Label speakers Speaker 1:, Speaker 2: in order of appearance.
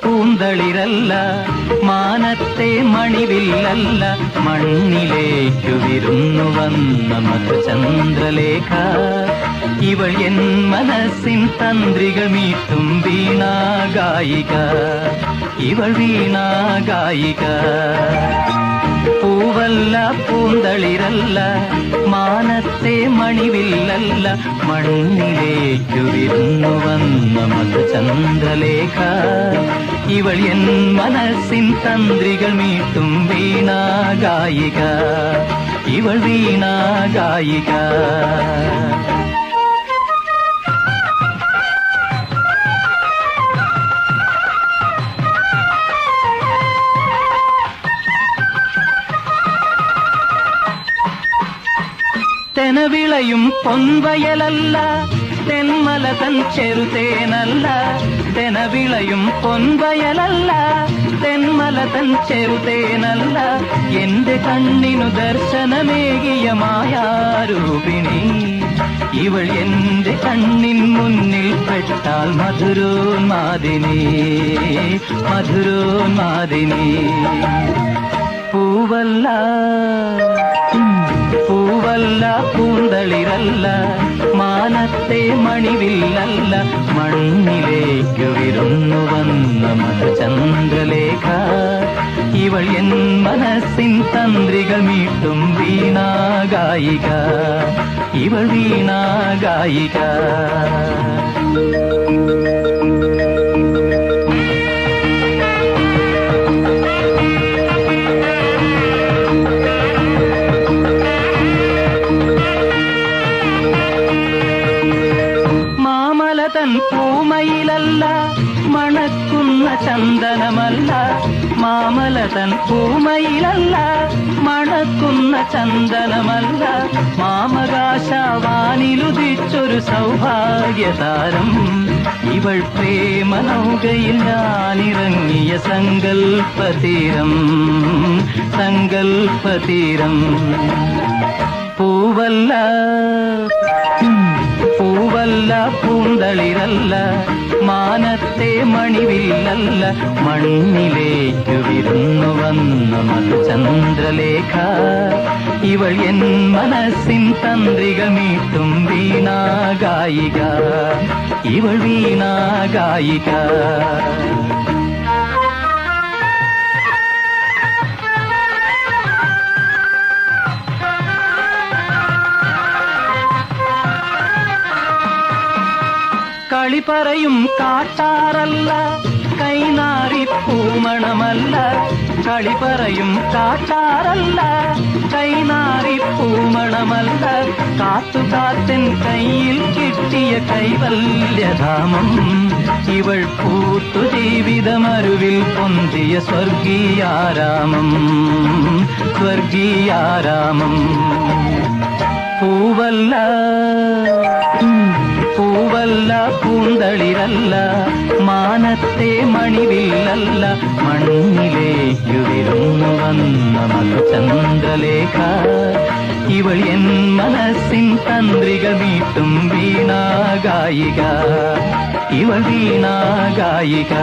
Speaker 1: പൂന്തളിരല്ല, മാനത്തെ മണിവില്ലല്ല, മണ്ണിലേക്കു വിരുന്നു വന്ന മധുചന്ദ്രലേഖ. ഇവൾ എൻ മനസ്സിൻ തന്ത്രികൾ മീട്ടും വീണാഗായിക, ഇവൾ വീണാഗായിക. പൂവല്ല പൂന്തളിരല്ല, മാനത്തെ മണിവില്ലല്ല, മണ്ണിലേക്കു വിരുന്നു വന്ന മധുചന്ദ്രലേഖ. ഇവൾ എൻ മനസ്സിൻ തന്ത്രികൾ മീട്ടും വീണാഗായിക, ഇവൾ വീണാഗായിക. തെനവിളയും പൊൻവയലല്ല, തെന്മല തൻ ചെറുതേനല്ല. തെനവിളയും പൊൻവയലല്ല, തെന്മല തൻ ചെറുതേനല്ല. എന്റെ കണ്ണിനു ദർശനമേകിയ മായാരൂപിണി, ഇവൾ എന്റെ കണ്ണിൻ മുന്നിൽ പെട്ടാൽ മധുരോന്മാദിനി, മധുരോന്മാദിനി. പൂവല്ല പൂവല്ല പൂന്തളിരല്ല, മാനത്തെ മണിവില്ലല്ല, മണ്ണിലേക്കു വിരുന്നു വന്ന മധുചന്ദ്രലേഖ. ഇവൾ എൻ മനസ്സിൻ തന്ത്രികൾ മീട്ടും വീണാഗായിക, ഇവൾ വീണാഗായിക. തൻ പൂമയിലല്ല, മണക്കുന്ന ചന്ദനമല്ല. മാമല തൻ പൂമയിലല്ല, മണക്കുന്ന ചന്ദനമല്ല. മാമകാശവാനിലുദിച്ചൊരു സൗഭാഗ്യതാരം, ഇവൾ പ്രേമനൗകയിൽ ഞാനിറങ്ങിയ സങ്കൽപ്പതീരം, സങ്കൽപ്പതീരം. പൂവല്ല പൂവല്ല പൂന്തളിരല്ല, മാനത്തെ മണിവില്ലല്ല, മണ്ണിലേക്കു വിരുന്നു വന്ന മധുചന്ദ്രലേഖ. ഇവൾ എൻ മനസ്സിൻ തന്ത്രികൾ മീട്ടും വീണാഗായിക, ഇവൾ വീണാഗായിക. കളി പറയും കാട്ടാറല്ല, കൈനാറി പൂമണമല്ല. കളി പറയും കാട്ടാറല്ല, കൈനാറി പൂമണമല്ല. കാത്തുകാത്തൻ കയ്യിൽ കിട്ടിയ കൈവല്യധാമം, ഇവൾ പൂത്തു ജീവിതമരുവിൽ പൊന്തിയ സ്വർഗീയാരാമം, സ്വർഗീയാരാമം. പൂവല്ല പൂവല്ല പൂന്തളിരല്ല, മാനത്തെ മണിവില്ലല്ല, മണ്ണിലേക്കു വിരുന്നു വന്ന മധുചന്ദ്രലേഖ. ഇവൾ എൻ മനസ്സിൻ തന്ത്രികൾ മീട്ടും വീണാഗായിക, ഇവൾ വീണാഗായിക.